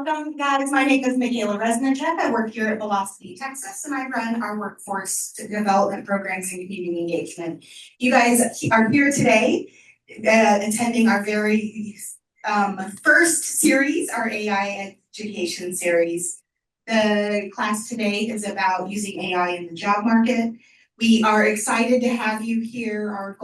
Welcome, guys. My name is Michaela Resnichek. I work here at Velocity, Texas, and I run our workforce development programs and community engagement. You guys are here today attending our very first series, our AI Education Series. The class today is about using AI in the job market. We are excited to have you here. Our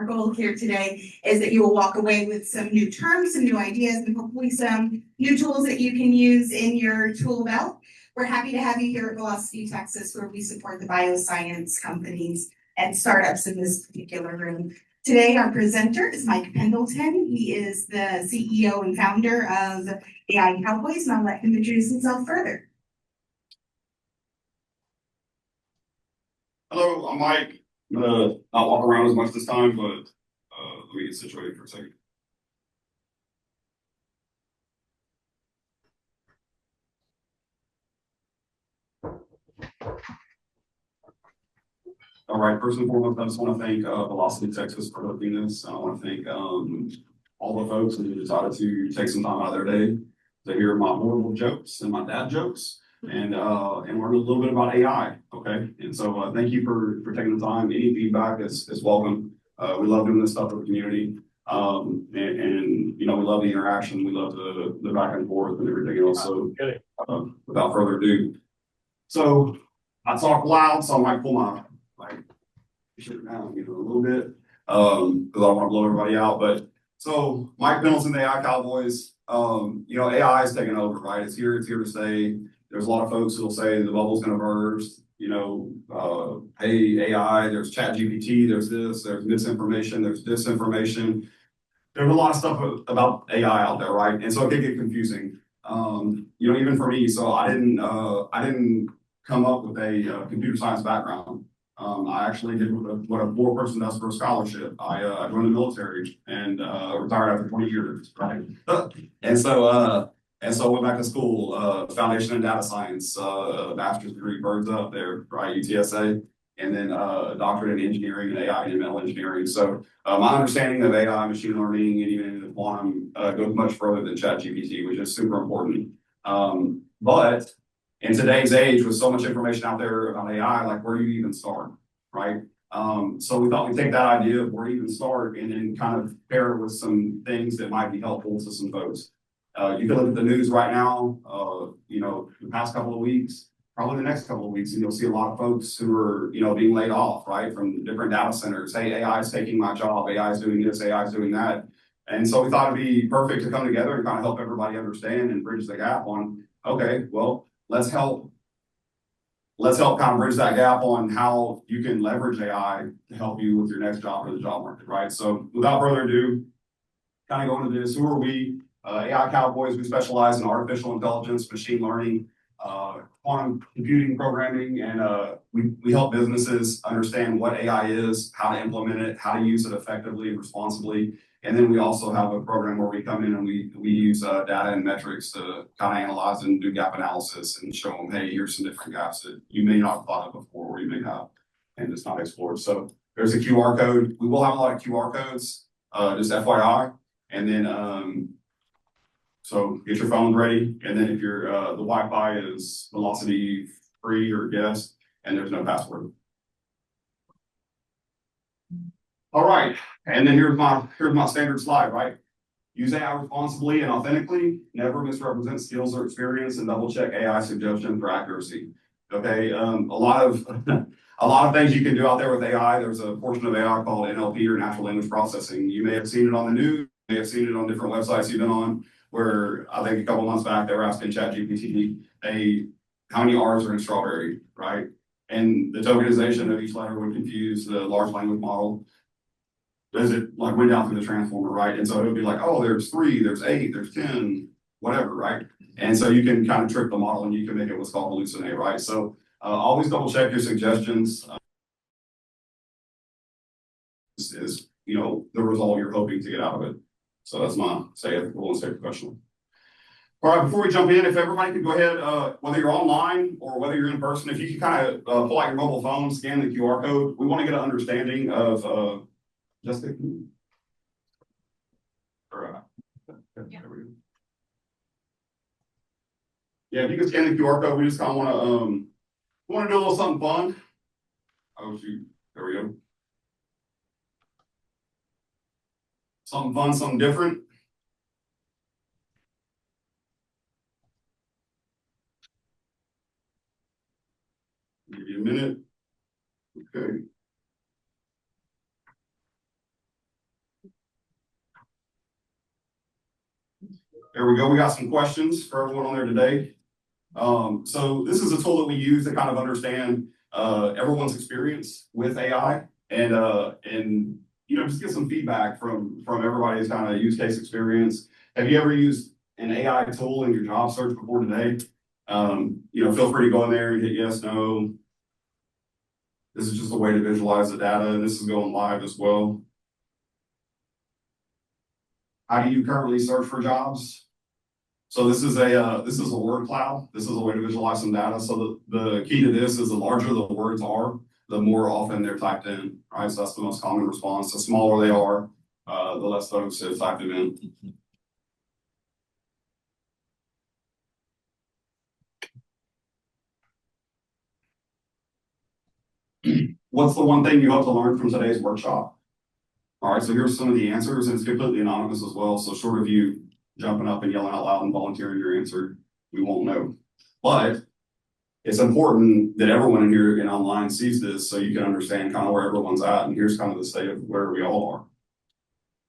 goal here today is that you will walk away with some new terms, some new ideas, and hopefully some new tools that you can use in your tool belt. We're happy to have you here at Velocity, Texas, where we support the bioscience companies and startups in this particular room. Today, our presenter is Mike Pendleton. He is the CEO and founder of AI Cowboys, and I'll let him introduce himself further. Hello, I'm Mike. I'm gonna not walk around as much this time, but let me get situated for a second. All right, first and foremost, I just want to thank Velocity Texas for hosting this. I want to thank all the folks who decided to take some time out of their day to hear my horrible jokes and my dad jokes and learn a little bit about AI. Okay, and so thank you for taking the time. Any feedback is welcome. We love doing this stuff for the community, and you know, we love the interaction. We love the back and forth and everything else. So without further ado, so I talk loud, so I might pull my shit down, you know, a little bit, because I don't want to blow everybody out. But so Mike Pendleton, the AI Cowboys. You know, AI is taking over, right? It's here to stay. There's a lot of folks who will say the bubble's going to burst. You know, hey, AI, there's ChatGPT, there's this, there's misinformation, there's disinformation. There's a lot of stuff about AI out there, right? And so it can get confusing. You know, even for me, so I didn't come up with a computer science background. I actually did what a poor person does for a scholarship. I joined the military and retired after 20 years, right? And so I went back to school, foundation in data science, master's degree, birds up there, right, UTSA, and then a doctorate in engineering and AI and ML engineering. So my understanding of AI, machine learning, and even in quantum goes much further than ChatGPT, which is super important. But in today's age, with so much information out there about AI, like where do you even start, right? So we thought we'd take that idea of where do you even start and then kind of pair it with some things that might be helpful to some folks. You can look at the news right now, you know, the past couple of weeks, probably the next couple of weeks, and you'll see a lot of folks who are, you know, being laid off, right, from different data centers. Hey, AI is taking my job, AI is doing this, AI is doing that. And so we thought it'd be perfect to come together and kind of help everybody understand and bridge the gap on, okay, well, let's help kind of bridge that gap on how you can leverage AI to help you with your next job or the job market, right? So without further ado, kind of go into this. Who are we? AI Cowboys, we specialize in artificial intelligence, machine learning, quantum computing programming, and we help businesses understand what AI is, how to implement it, how to use it effectively and responsibly. And then we also have a program where we come in and we use data and metrics to kind of analyze and do gap analysis and show them, hey, here's some different gaps that you may not have thought of before or you may have, and it's not explored. So there's a QR code. We will have a lot of QR codes, just FYI. And then, so get your phone ready. And then if you're, the Wi-Fi is Velocity free or guest, and there's no password. All right, and then here's my standard slide, right? Use AI responsibly and authentically. Never misrepresent skills or experience, and double check AI suggestion for accuracy. Okay, a lot of things you can do out there with AI. There's a portion of AI called NLP or natural language processing. You may have seen it on the news. You may have seen it on different websites you've been on. Where I think a couple months back they were asking ChatGPT, hey, how many R's are in strawberry, right? And the tokenization of each letter would confuse the large language model as it like went down through the transformer, right? And so it would be like, oh, there's 3, there's 8, there's 10, whatever, right? And so you can kind of trick the model and you can make it what's called hallucinate, right? So always double check your suggestions. Is you know the result you're hoping to get out of it. So that's my stay ethical and stay professional. All right, before we jump in, if everybody could go ahead, whether you're online or whether you're in person, if you can kind of pull out your mobile phone, scan the QR code. We want to get an understanding of Jessica. Yeah. There we go. Yeah, if you can scan the QR code, we just kind of want to do a little something fun. Oh shoot, there we go. Something fun, something different. Give you a minute. Okay. There we go. We got some questions for everyone on there today. So this is a tool that we use to kind of understand everyone's experience with AI and just get some feedback from everybody's kind of use case experience. Have you ever used an AI tool in your job search before today? Feel free to go in there and hit yes, no. This is just a way to visualize the data, and this is going live as well. How do you currently search for jobs? So this is a word cloud. This is a way to visualize some data. So the key to this is the larger the words are, the more often they're typed in, right? So that's the most common response. The smaller they are, the less folks have typed them in. What's the one thing you hope to learn from today's workshop? All right, so here's some of the answers, and it's completely anonymous as well. So short of you jumping up and yelling out loud and volunteering your answer, we won't know. But it's important that everyone in here and online sees this so you can understand kind of where everyone's at. And here's kind of the state of where we all are.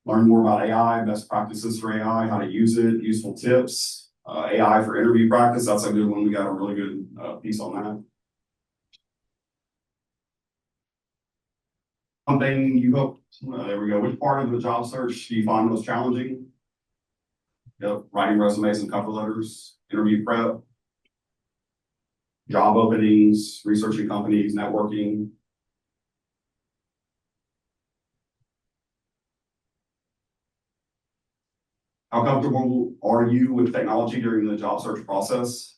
Learn more about AI, best practices for AI, how to use it, useful tips, AI for interview practice. That's a good one. We got a really good piece on that. Something you hope, there we go. Which part of the job search do you find most challenging? Yep, writing resumes and cover letters, interview prep, job openings, researching companies, networking. How comfortable are you with technology during the job search process?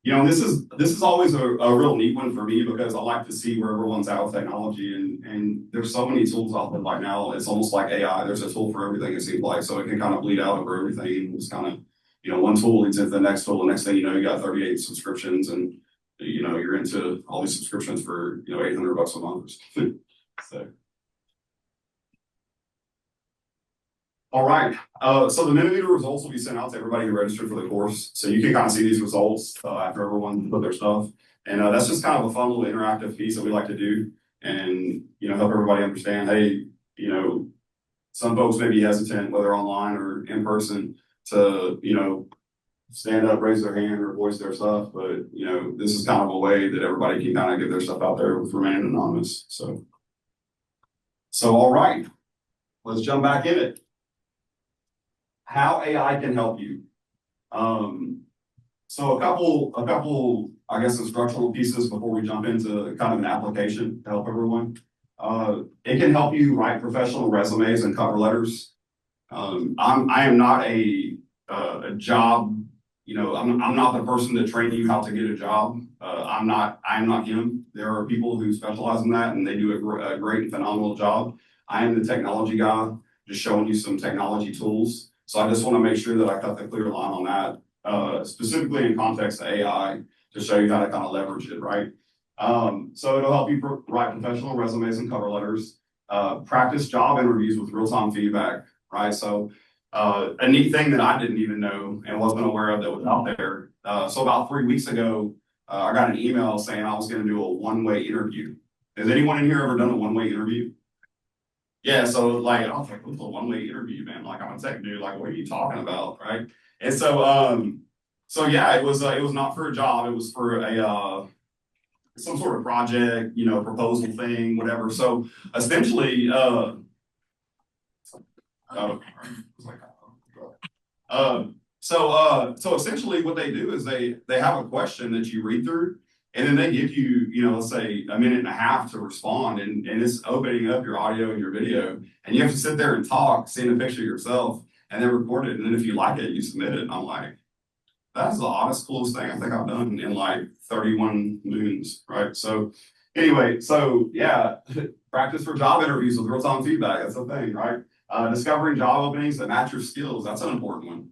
This is always a real neat one for me because I like to see where everyone's at with technology and there's so many tools out there right now. It's almost like AI. There's a tool for everything, it seems like, so it can kind of bleed out over everything. It's kind of, one tool leads into the next tool. The next thing you know, you got 38 subscriptions and you're into all these subscriptions for $800 a month or something. So. All right, so the Mentimeter results will be sent out to everybody who registered for the course. So you can kind of see these results after everyone put their stuff. And that's just kind of a fun little interactive piece that we like to do and, help everybody understand, hey, some folks may be hesitant, whether online or in person, to, stand up, raise their hand or voice their stuff. But, this is kind of a way that everybody can kind of get their stuff out there with remaining anonymous. So all right, let's jump back in it. How AI can help you. So a couple, I guess, instructional pieces before we jump into kind of an application to help everyone. It can help you write professional resumes and cover letters. I am not a job, I'm not the person to train you how to get a job. I'm not him. There are people who specialize in that and they do a great and phenomenal job. I am the technology guy, just showing you some technology tools. So I just want to make sure that I cut the clear line on that, specifically in context of AI, to show you how to kind of leverage it, right? So it'll help you write professional resumes and cover letters, practice job interviews with real-time feedback, right? So a neat thing that I didn't even know and wasn't aware of that was out there. So about 3 weeks ago, I got an email saying I was going to do a one-way interview. Has anyone in here ever done a one-way interview? Yeah, so I was like, what's a one-way interview, man? Like, I'm a tech dude, like, what are you talking about, right? And so yeah, it was not for a job, it was for a some sort of project, proposal thing, whatever. So essentially, so essentially what they do is they have a question that you read through. And then they give you, let's say a minute and a half to respond, and it's opening up your audio and your video, and you have to sit there and talk, seeing a picture of yourself, and then record it. And then if you like it, you submit it. And I'm like, that's the oddest, coolest thing I think I've done in like 31 moons, right? So anyway, so yeah, practice for job interviews with real-time feedback. That's the thing, right? Discovering job openings that match your skills, that's an important one.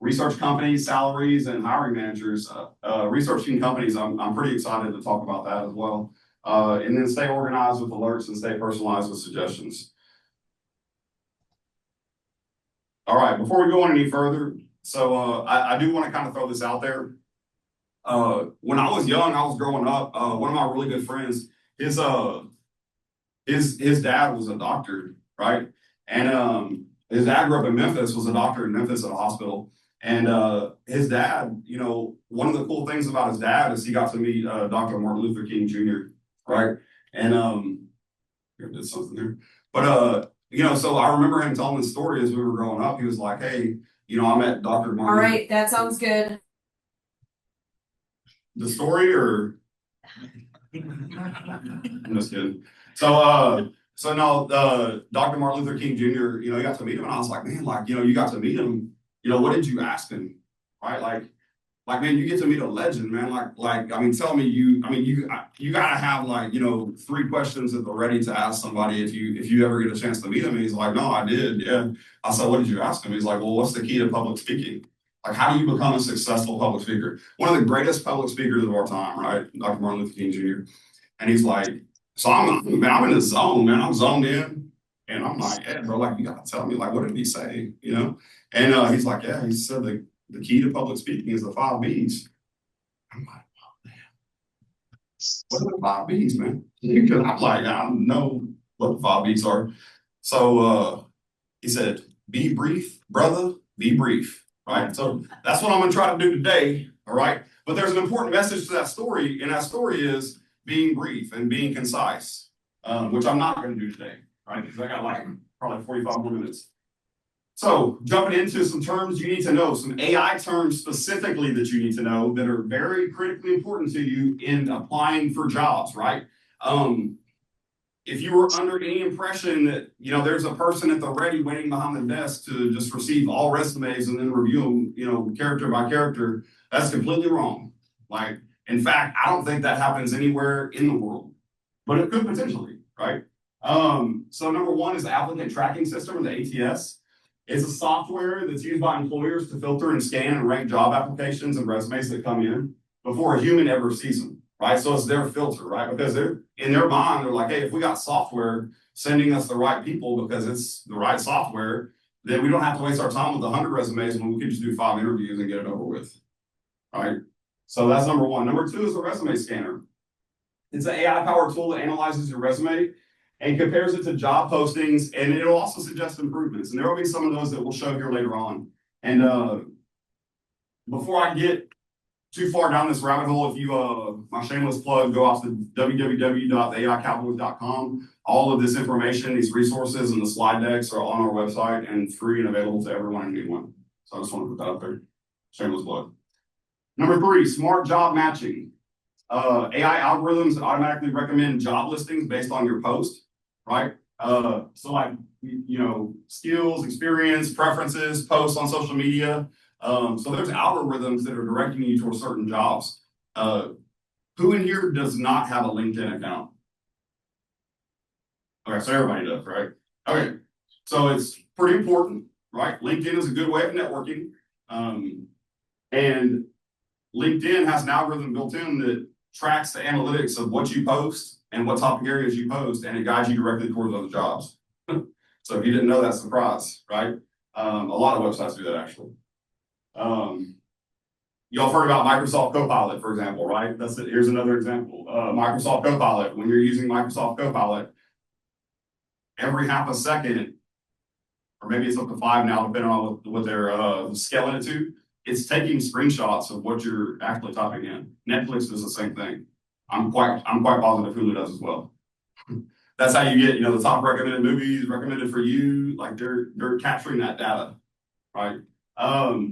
Research companies, salaries, and hiring managers. Researching companies, I'm pretty excited to talk about that as well. And then stay organized with alerts and stay personalized with suggestions. All right, before we go on any further, so I do want to kind of throw this out there. When I was young, I was growing up, one of my really good friends, his dad was a doctor, right? And his dad grew up in Memphis, was a doctor in Memphis at a hospital. And his dad, you know, one of the cool things about his dad is he got to meet Dr. Martin Luther King Jr., right? And here, did something there. But you know, so I remember him telling the story as we were growing up. He was like, hey, you know, I met Dr. Martin. All right, that sounds good. The story, or I'm just kidding. So no, Dr. Martin Luther King Jr., you know, you got to meet him, and I was like, man, like, you know, you got to meet him, you know, what did you ask him? Right? Like, man, you get to meet a legend, man. I mean, tell me you gotta have, like, you know, 3 questions at the ready to ask somebody if you ever get a chance to meet him. And he's like, no, I did, yeah. I said, what did you ask him? He's like, well, what's the key to public speaking? Like, how do you become a successful public speaker? One of the greatest public speakers of our time, right? Dr. Martin Luther King Jr. And he's like, so I'm in the zone, man. I'm zoned in. And I'm like, yeah, bro, like, you gotta tell me, like, what did he say? You know? And he's like, yeah, he said the key to public speaking is the 5 B's. I'm like, oh, man. What are the 5 B's, man? Because I'm like, I don't know what the 5 B's are. So he said, be brief, brother, be brief. Right? So that's what I'm gonna try to do today. All right. But there's an important message to that story, and that story is being brief and being concise, which I'm not gonna do today, right? Because I got like probably 45 more minutes. So jumping into some terms you need to know, some AI terms specifically that you need to know that are very critically important to you in applying for jobs, right? If you were under any impression that, you know, there's a person at the ready waiting behind the desk to just receive all resumes and then review them, you know, character by character, that's completely wrong. Like, in fact, I don't think that happens anywhere in the world, but it could potentially, right? So number 1 is the applicant tracking system, or the ATS. It's a software that's used by employers to filter and scan and rank job applications and resumes that come in before a human ever sees them, right? So it's their filter, right? Because they're in their mind, they're like, hey, if we got software sending us the right people because it's the right software, then we don't have to waste our time with 100 resumes when we can just do 5 interviews and get it over with, right? So that's number 1. Number 2 is the resume scanner. It's an AI-powered tool that analyzes your resume and compares it to job postings, and it'll also suggest improvements. And there will be some of those that we'll show here later on. And before I get too far down this rabbit hole, if you, my shameless plug, go off to www.theAICowboys.com. All of this information, these resources, and the slide decks are on our website and free and available to everyone and anyone. So I just want to put that up there. Shameless plug. Number 3, smart job matching. AI algorithms that automatically recommend job listings based on your post, right? So like, you know, skills, experience, preferences, posts on social media. So there's algorithms that are directing you towards certain jobs. Who in here does not have a LinkedIn account? Okay, so everybody does, right? Okay, so it's pretty important, right? LinkedIn is a good way of networking. And LinkedIn has an algorithm built in that tracks the analytics of what you post and what topic areas you post, and it guides you directly towards those jobs. So if you didn't know that, surprise, right? A lot of websites do that, actually. Y'all heard about Microsoft Copilot, for example, right? That's it. Here's another example. Microsoft Copilot. When you're using Microsoft Copilot, every half a second, or maybe it's up to 5 now, depending on what they're scaling it to, it's taking screenshots of what you're actually typing in. Netflix does the same thing. I'm quite positive Hulu does as well. That's how you get, you know, the top recommended movies recommended for you. Like they're capturing that data, right? All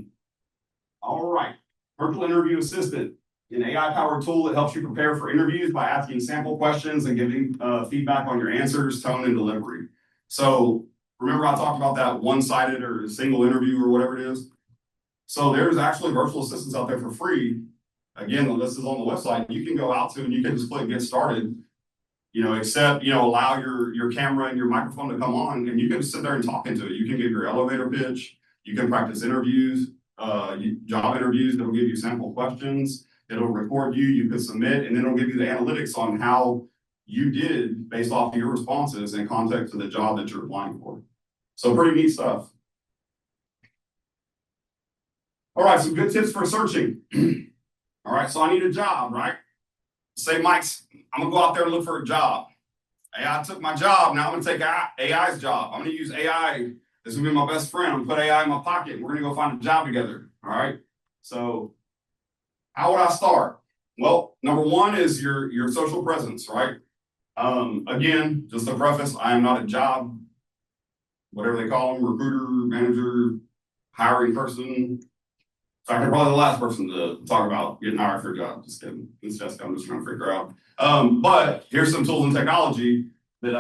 right. Virtual Interview Assistant, an AI-powered tool that helps you prepare for interviews by asking sample questions and giving feedback on your answers, tone, and delivery. So remember I talked about that one-sided or single interview or whatever it is? So there's actually virtual assistants out there for free. Again, the list is on the website. You can go out to and you can just click get started. allow your camera and your microphone to come on, and you can sit there and talk into it. You can give your elevator pitch. You can practice interviews, job interviews. That'll give you sample questions. It'll record you. You can submit, and it'll give you the analytics on how you did based off of your responses in context of the job that you're applying for. So pretty neat stuff. All right, some good tips for searching. All right, so I need a job, right? Say, Mike's, I'm gonna go out there and look for a job. AI took my job, now I'm gonna take AI's job. I'm gonna use AI. This is gonna be my best friend. I'm gonna put AI in my pocket, and we're gonna go find a job together. All right. So how would I start? Well, number one is your social presence, right? Again, just a preface, I am not a job, whatever they call them, recruiter, manager, hiring person. So I'm probably the last person to talk about getting hired for a job. Just kidding. It's Jessica. I'm just trying to figure out. But here's some tools and technology that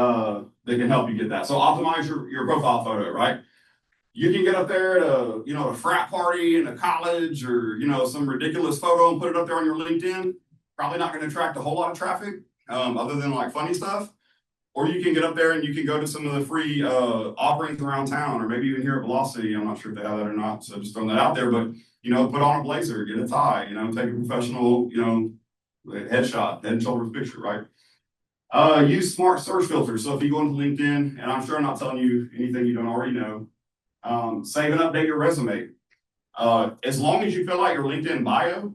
can help you get that. So optimize your profile photo, right? You can get up there at a frat party in a college or some ridiculous photo and put it up there on your LinkedIn. Probably not going to attract a whole lot of traffic, other than like funny stuff. Or you can get up there and you can go to some of the free offerings around town, or maybe even here at Velocity. I'm not sure if they have that or not, so just throwing that out there. But put on a blazer, get a tie, take a professional, headshot, head and shoulders picture, right? Use smart search filters. So if you go into LinkedIn, and I'm sure I'm not telling you anything you don't already know, save and update your resume. As long as you fill out your LinkedIn bio,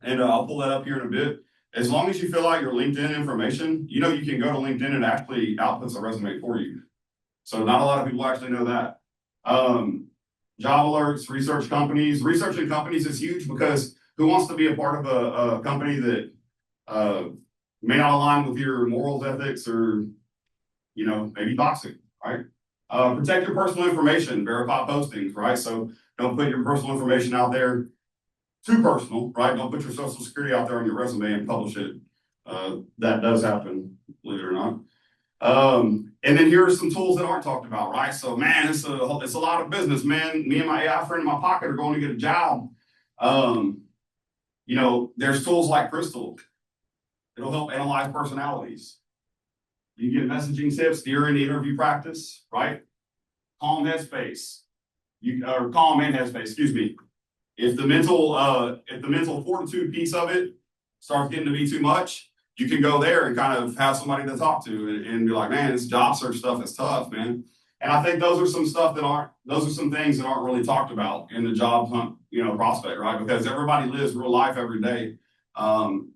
and I'll pull that up here in a bit. As long as you fill out your LinkedIn information, you can go to LinkedIn and actually outputs a resume for you. So not a lot of people actually know that. Job alerts, research companies. Researching companies is huge because who wants to be a part of a company that may not align with your morals, ethics, or maybe toxic, right? Protect your personal information, verify postings, right? So don't put your personal information out there too personal, right? Don't put your social security out there on your resume and publish it. That does happen, believe it or not. And then here are some tools that aren't talked about, right? So man, it's a lot of business, man. Me and my AI friend in my pocket are going to get a job. There's tools like Crystal. It'll help analyze personalities. You get messaging tips during the interview practice, right? Calm headspace. Calm and headspace, excuse me. If the mental fortitude piece of it starts getting to be too much, you can go there and kind of have somebody to talk to and be like, man, this job search stuff is tough, man. And I think those are some things that aren't really talked about in the job hunt, prospect, right? Because everybody lives real life every day.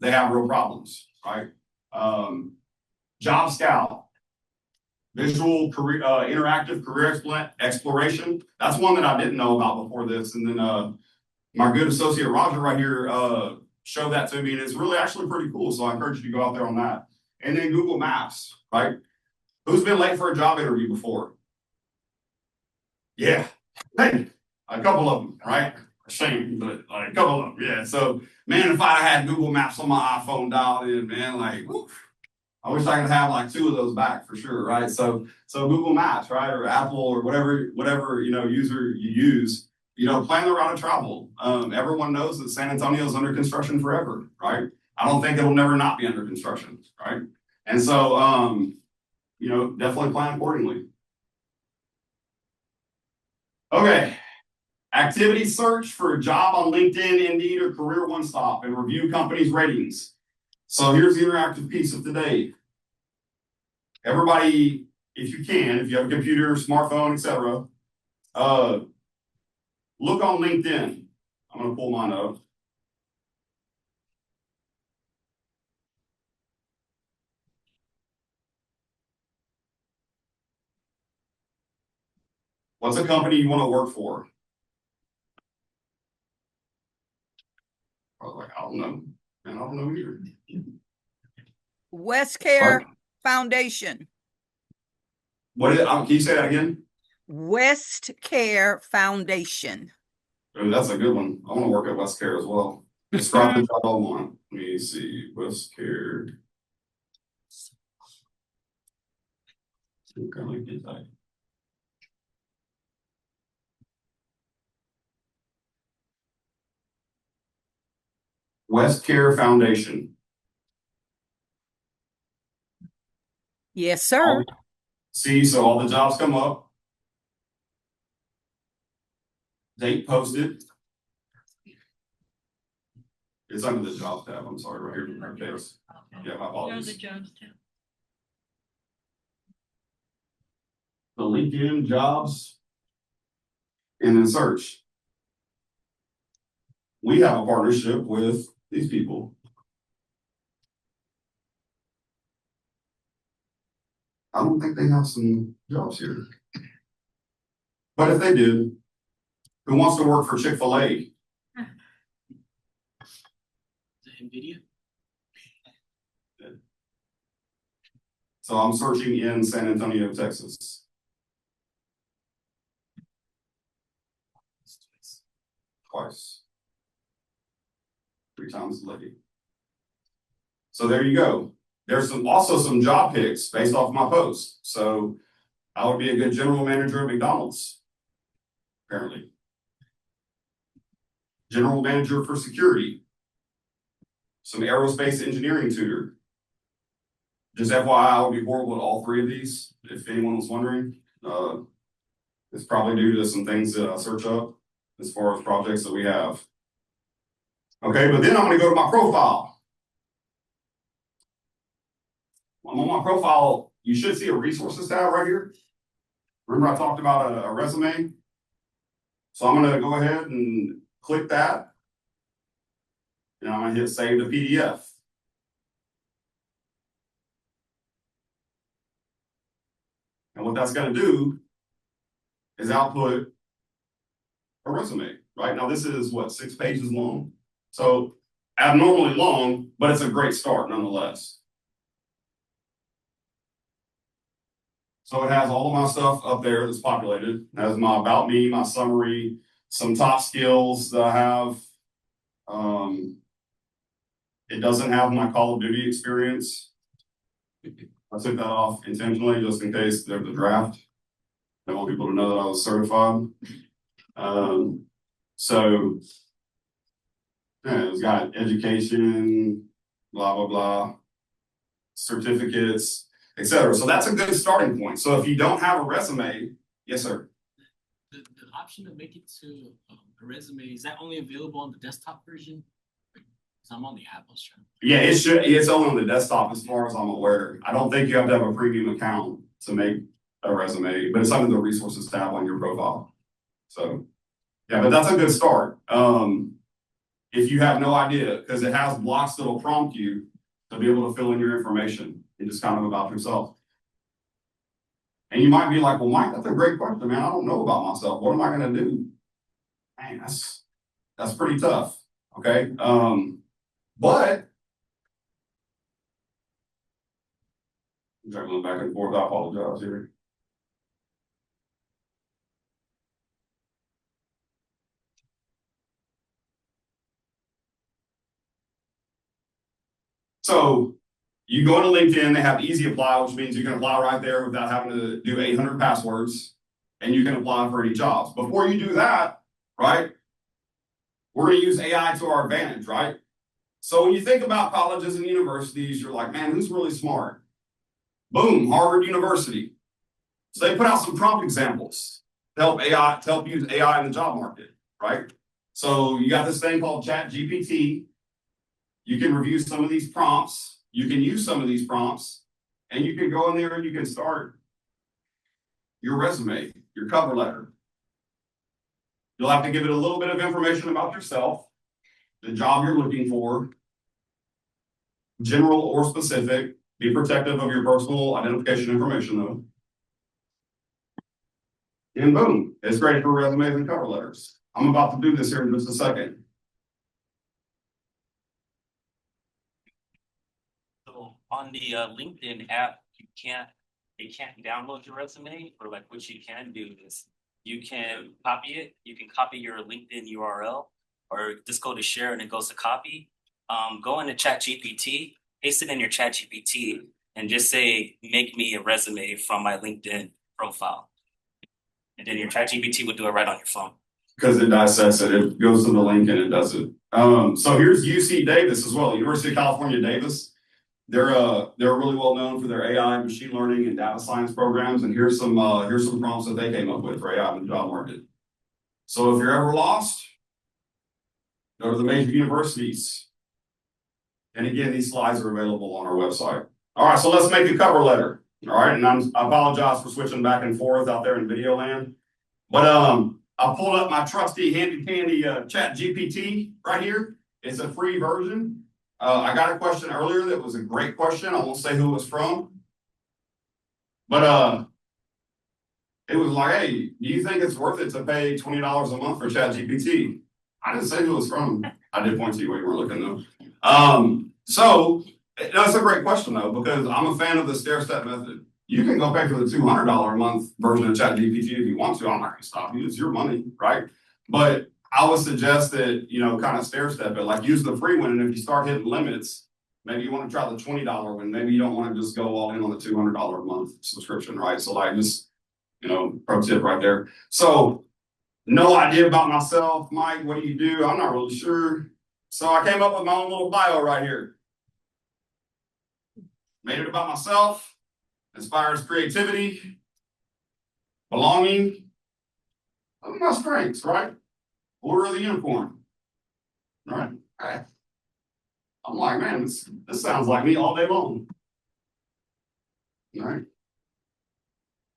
They have real problems, right? Job scout, visual career, interactive career exploration. That's one that I didn't know about before this. And then, my good associate Roger right here showed that to me, and it's really actually pretty cool. So I encourage you to go out there on that. And then Google Maps, right? Who's been late for a job interview before? Yeah, hey, a couple of them, right? Shame, but like a couple of them, yeah. So man, if I had Google Maps on my iPhone dialed in, man, like, whew, I wish I could have like 2 of those back for sure, right? So Google Maps, right, or Apple or whatever user you use. Plan the route of travel. Everyone knows that San Antonio is under construction forever, right? I don't think it'll never not be under construction, right? And so, definitely plan accordingly. Okay. Activity search for a job on LinkedIn, Indeed, or Career One Stop and review companies' ratings. So here's the interactive piece of today. Everybody, if you have a computer, smartphone, etc., look on LinkedIn. I'm going to pull mine up. What's a company you want to work for? I was like, I don't know. Man, I don't know either. Westcare Foundation. What is it? Can you say that again? Westcare Foundation. Oh, that's a good one. I want to work at Westcare as well. Describe the job I want. Let me see. Westcare. Westcare Foundation. Yes, sir. See, so all the jobs come up. Date posted. It's under the jobs tab. I'm sorry, right here in our case. Yeah, my apologies. The LinkedIn jobs and then search. We have a partnership with these people. I don't think they have some jobs here. But if they did, who wants to work for Chick-fil-A? NVIDIA? So I'm searching in San Antonio, Texas. Twice. 3 times a lady. So there you go. There's also some job picks based off my post. So I would be a good general manager at McDonald's, apparently. General manager for security. Some aerospace engineering tutor. Just FYI, I would be horrible at all 3 of these, if anyone was wondering. It's probably due to some things that I search up as far as projects that we have. Okay, but then I'm gonna go to my profile. I'm on my profile, you should see a resources tab right here. Remember I talked about a resume? So I'm gonna go ahead and click that. And I'm gonna hit save to PDF. And what that's gonna do is output a resume, right? Now this is what, 6 pages long? So abnormally long, but it's a great start nonetheless. So it has all of my stuff up there that's populated. It has my about me, my summary, some top skills that I have. It doesn't have my Call of Duty experience. I took that off intentionally just in case there's a draft. I want people to know that I was certified. So yeah, it's got education, blah, blah, blah, certificates, etc. So that's a good starting point. So if you don't have a resume, yes, sir. The option to make it to a resume, is that only available on the desktop version? So I'm on the Apple Store. Yeah, it's only on the desktop as far as I'm aware. I don't think you have to have a premium account to make a resume, but it's under the resources tab on your profile. So yeah, but that's a good start. If you have no idea, because it has blocks that'll prompt you to be able to fill in your information and just kind of about yourself. And you might be like, well, Mike, that's a great question, man. I don't know about myself. What am I gonna do? Man, that's pretty tough. Okay. But I'm juggling back and forth. I apologize here. So you go to LinkedIn, they have easy apply, which means you can apply right there without having to do 800 passwords, and you can apply for any jobs. Before you do that, right, we're gonna use AI to our advantage, right? So when you think about colleges and universities, you're like, man, who's really smart? Boom, Harvard University. So they put out some prompt examples to help use AI in the job market, right? So you got this thing called ChatGPT. You can review some of these prompts. You can use some of these prompts, and you can go in there and you can start your resume, your cover letter. You'll have to give it a little bit of information about yourself, the job you're looking for, general or specific. Be protective of your personal identification information, though. And boom, it's great for resumes and cover letters. I'm about to do this here in just a second. So on the LinkedIn app, you can't download your resume, or like what you can do is you can copy it. You can copy your LinkedIn URL, or just go to share and it goes to copy. Go into ChatGPT, paste it in your ChatGPT, and just say, make me a resume from my LinkedIn profile. And then your ChatGPT will do it right on your phone. Because it dissects it, it goes to the link and it does it. So here's UC Davis as well, University of California, Davis. They're really well known for their AI, machine learning, and data science programs. And here's some prompts that they came up with for AI in the job market. So if you're ever lost, go to the major universities. And again, these slides are available on our website. All right, so let's make a cover letter. All right, and I apologize for switching back and forth out there in video land. But I pulled up my trusty handy dandy chat GPT right here. It's a free version. I got a question earlier that was a great question. I won't say who it was from. But it was like, hey, do you think it's worth it to pay $20 a month for chat GPT? I didn't say who it was from. I did point to you where you were looking though. So that's a great question though, because I'm a fan of the stair-step method. You can go pay for the $200 a month version of ChatGPT if you want to. I'm not going to stop you. It's your money, right? But I would suggest that, kind of stair-step it, like use the free one. And if you start hitting limits, maybe you want to try the $20 one. Maybe you don't want to just go all in on the $200 a month subscription, right? So like just, pro tip right there. So no idea about myself. Mike, what do you do? I'm not really sure. So I came up with my own little bio right here. Made it about myself. Inspires creativity, belonging. Those are my strengths, right? Order of the unicorn. All right. I'm like, man, this sounds like me all day long. All right.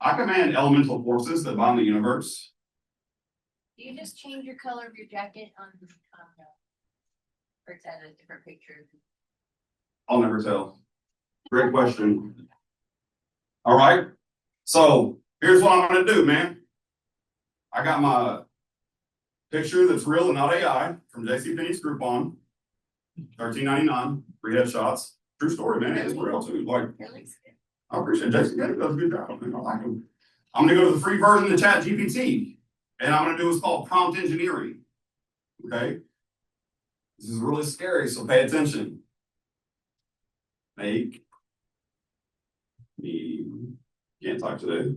I command elemental forces that bind the universe. Do you just change your color of your jacket on or is that a different picture? I'll never tell. Great question. All right. So here's what I'm going to do, man. I got my picture that's real and not AI from JCPenney's Groupon, $13.99, free headshots. True story, man. It's real too. Like, I appreciate JCPenney does a good job. I like them. I'm going to go to the free version of ChatGPT, and I'm going to do what's called prompt engineering. Okay. This is really scary, so pay attention. Make me, can't type today.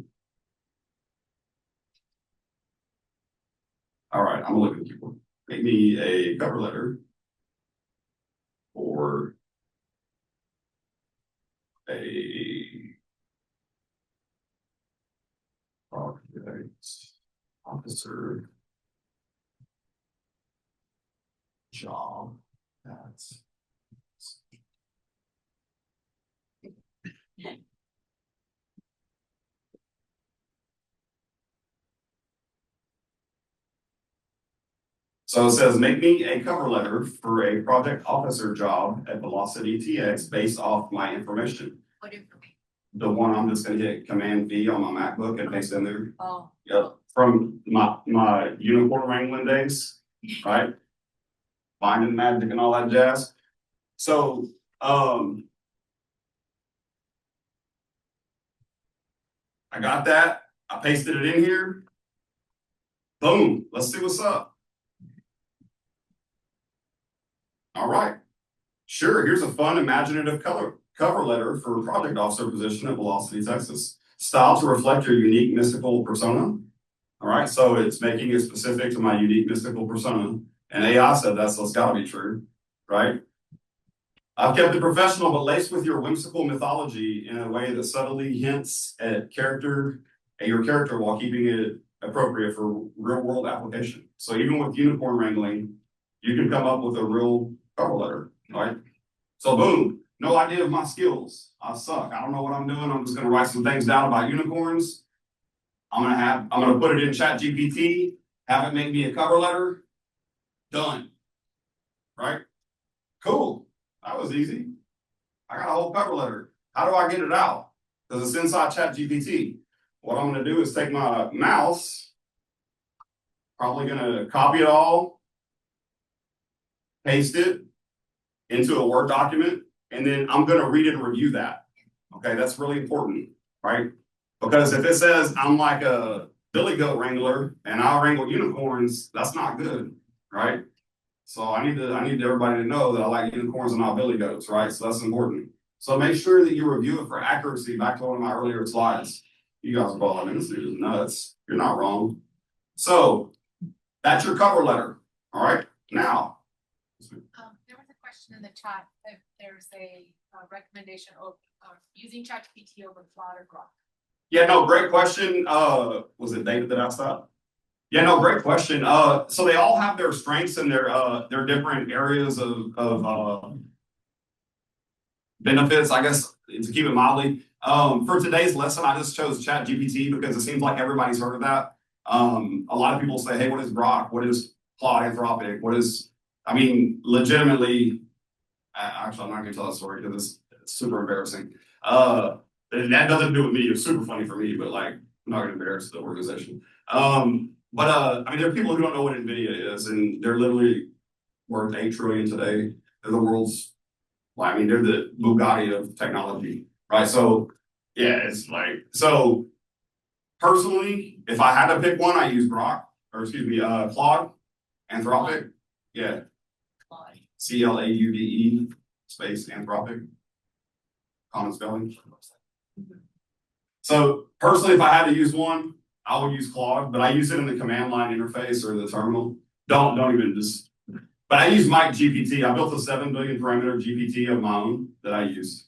All right, I'm looking at people. Make me a cover letter for a project officer job. That's so it says, make me a cover letter for a project officer job at VelocityTX based off my information. What information? The one I'm just gonna hit Command V on my MacBook and paste in there. Oh. Yep, from my unicorn wrangling days, right? Finding magic and all that jazz. So, I got that. I pasted it in here. Boom. Let's see what's up. All right. Sure. Here's a fun, imaginative cover letter for a project officer position at Velocity, Texas. Style to reflect your unique mystical persona. All right. So it's making it specific to my unique mystical persona. And AI said that's gotta be true, right? I've kept it professional, but laced with your whimsical mythology in a way that subtly hints at your character while keeping it appropriate for real world application. So even with unicorn wrangling, you can come up with a real cover letter, right? So boom, no idea of my skills. I suck. I don't know what I'm doing. I'm just gonna write some things down about unicorns. I'm gonna put it in ChatGPT, have it make me a cover letter. Done. Right? Cool. That was easy. I got a whole cover letter. How do I get it out? Because it's inside ChatGPT. What I'm going to do is take my mouse, probably going to copy it all, paste it into a Word document, and then I'm going to read and review that. Okay, that's really important, right? Because if it says I'm like a billy goat wrangler and I wrangle unicorns, that's not good, right? So I need everybody to know that I like unicorns and not billy goats, right? So that's important. So make sure that you review it for accuracy. Back to one of my earlier slides. You guys are balling, this dude is nuts. You're not wrong. So that's your cover letter. All right. Now. There was a question in the chat if there's a recommendation of using ChatGPT over Claude or Grok. Yeah, no, great question. Was it David that asked that? Yeah, no, great question. So they all have their strengths and their different areas of benefits, I guess, to keep it mildly. For today's lesson, I just chose ChatGPT because it seems like everybody's heard of that. A lot of people say, hey, what is Grok? What is Claude Anthropic? I mean, legitimately, actually, I'm not gonna tell that story because it's super embarrassing. And that doesn't do with me. It's super funny for me, but like, I'm not gonna embarrass the organization. I mean, there are people who don't know what NVIDIA is, and they're literally worth 8 trillion today. They're the world's, well, I mean, they're the Bugatti of technology, right? So, yeah, it's like, so personally, if I had to pick one, I use Claude, Anthropic. Yeah. CLAUDE space Anthropic. Common spelling. So personally, if I had to use one, I would use Claude, but I use it in the command line interface or the terminal. Don't even just, but I use Mike GPT. I built a 7 billion parameter GPT of my own that I use.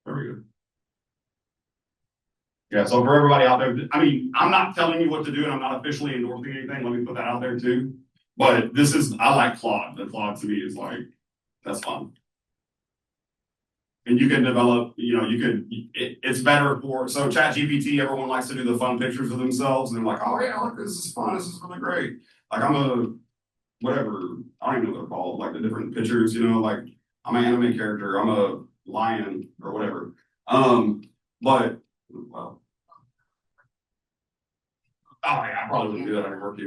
There we go. Yeah, so for everybody out there, I mean, I'm not telling you what to do and I'm not officially endorsing anything. Let me put that out there too. But I like Claude. The Claude to me is like, that's fun. And you can develop, it's better for, so ChatGPT, everyone likes to do the fun pictures of themselves and they're like, oh yeah, look, this is fun, this is really great. Like whatever, I don't even know what they're called, like the different pictures, like I'm an anime character, I'm a lion or whatever. But, well. Oh yeah, I probably wouldn't do that at work,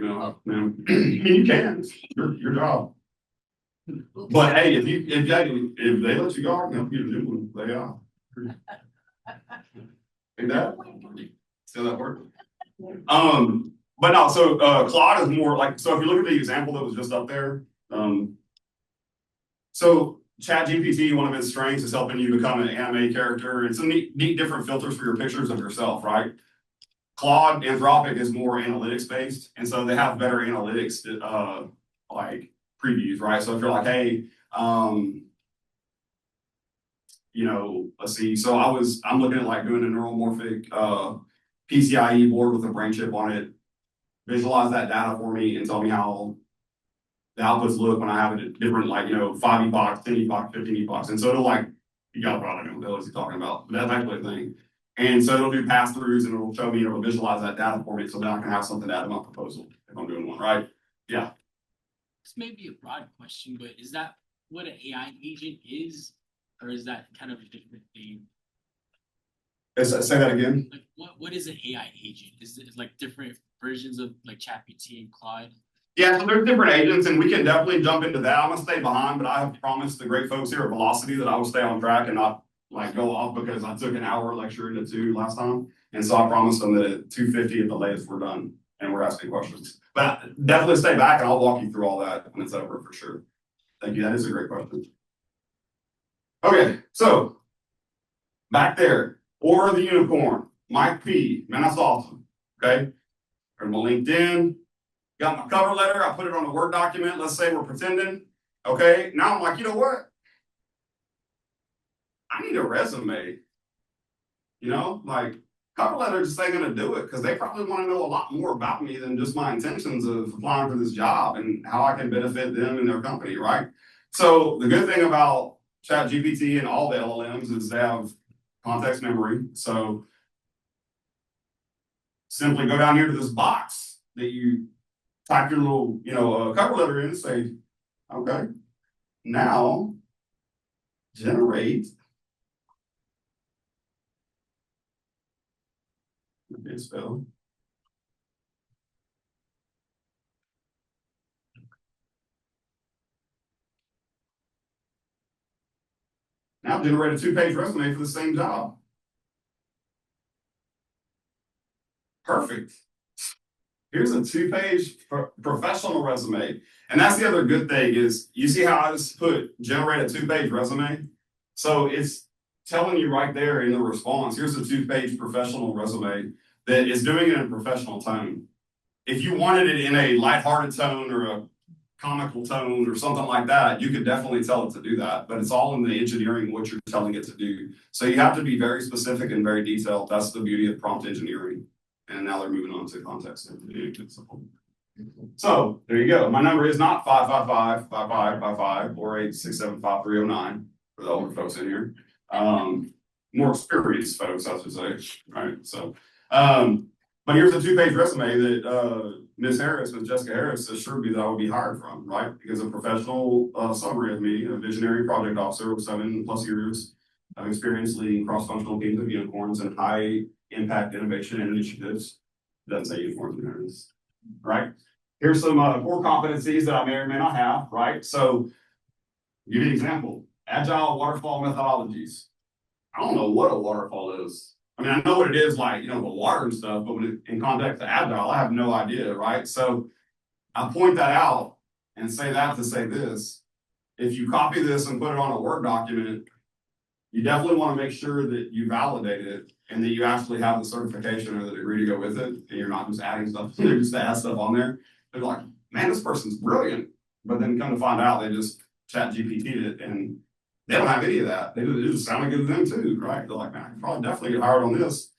man. You can, it's your job. But hey, if they let you go, they'll get a new one. They are. Ain't that? Still that work? But no, so Claude is more like, so if you look at the example that was just up there, so ChatGPT, one of its strengths is helping you become an anime character and some neat different filters for your pictures of yourself, right? Claude Anthropic is more analytics based, and so they have better analytics like previews, right? So if you're like, hey, let's see. So I'm looking at like doing a neuromorphic PCIe board with a brain chip on it. Visualize that data for me and tell me how the outputs look when I have it at different, like, 5 epochs, 10 epochs, 15 epochs. And so it'll like, you gotta probably know what he's talking about. But that's actually a thing. And so it'll do pass-throughs and it'll show me, it'll visualize that data for me so then I can have something to add to my proposal if I'm doing one, right? Yeah. This may be a broad question, but is that what an AI agent is? Or is that kind of a different thing? Say that again. Like what is an AI agent? Is it like different versions of like ChatGPT and Claude? Yeah, so there's different agents and we can definitely jump into that. I'm gonna stay behind, but I have promised the great folks here at Velocity that I will stay on track and not like go off because I took an hour lecture into 2 last time. And so I promised them that at 2:50 at the latest we're done and we're asking questions. But definitely stay back and I'll walk you through all that when it's over for sure. Thank you. That is a great question. Okay, so back there, Order of the Unicorn, Mike P. Man, that's awesome. Okay. Here's my LinkedIn. Got my cover letter. I put it on a Word document. Let's say we're pretending. Okay. Now I'm like, you know what? I need a resume. Like cover letter just ain't gonna do it because they probably want to know a lot more about me than just my intentions of applying for this job and how I can benefit them and their company, right? So the good thing about ChatGPT and all the LLMs is they have context memory. So simply go down here to this box that you type your little, cover letter in and say, okay, now generate. Okay, spell. Now generate a 2-page resume for the same job. Perfect. Here's a 2-page professional resume. And that's the other good thing is, you see how I just put generate a 2-page resume? So it's telling you right there in the response, here's a 2-page professional resume that is doing it in a professional tone. if you wanted it in a lighthearted tone or a comical tone or something like that, you could definitely tell it to do that, but it's all in the engineering, what you're telling it to do. So you have to be very specific and very detailed. That's the beauty of prompt engineering. And now they're moving on to context engineering. So there you go. My number is not 555-5555 or 867-5309 for the older folks in here. More experienced folks, I should say. Right. So but here's a 2-page resume that Ms. Jessica Harris, assured me that I would be hired from, right? Because a professional summary of me, a visionary project officer with 7+ years of experience leading cross-functional teams of unicorns and high impact innovation and initiatives. Doesn't say unicorns in there, right? Here's some core competencies that I may or may not have, right? So, give you an example. Agile waterfall methodologies. I don't know what a waterfall is. I mean, I know what it is, like, you know, the water and stuff, but when it, in context of Agile, I have no idea, right? So, I point that out and say that to say this. If you copy this and put it on a Word document, you definitely want to make sure that you validate it and that you actually have the certification or the degree to go with it, and you're not just adding stuff, just to add stuff on there. They're like, man, this person's brilliant. But then come to find out, they just chat GPT'd it and they don't have any of that. It just sounded good to them too, right? They're like, man, I can probably definitely get hired on this.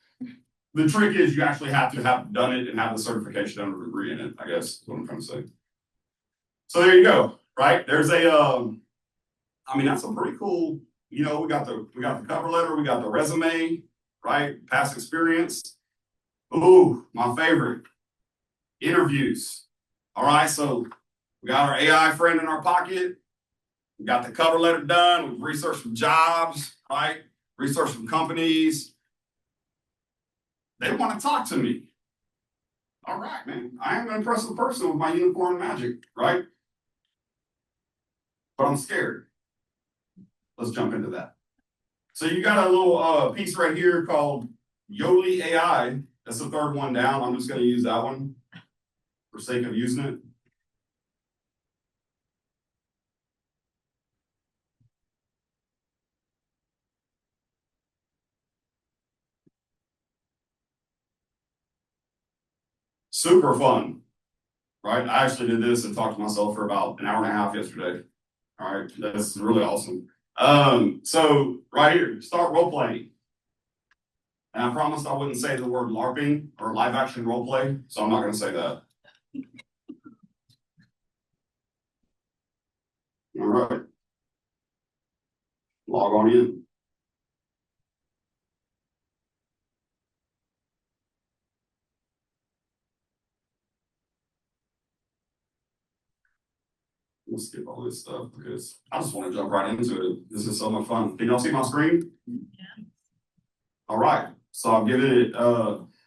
The trick is you actually have to have done it and have the certification and a degree in it, I guess is what I'm trying to say. So there you go, right? There's a, I mean, that's a pretty cool, you know, we got the cover letter, we got the resume, right? Past experience. Ooh, my favorite, interviews. All right, so we got our AI friend in our pocket. We got the cover letter done. We've researched some jobs, right? Researched some companies. They want to talk to me. All right, man. I am an impressive person with my unicorn magic, right? But I'm scared. Let's jump into that. So you got a little piece right here called Yoli AI. That's the third one down. I'm just going to use that one for sake of using it. Super fun, right? I actually did this and talked to myself for about an hour and a half yesterday. All right, that's really awesome. So right here, start role playing. And I promised I wouldn't say the word LARPing or live action role play, so I'm not going to say that. All right. Log on in. We'll skip all this stuff because I just want to jump right into it. This is so much fun. Can y'all see my screen? Yeah. All right. So I've given it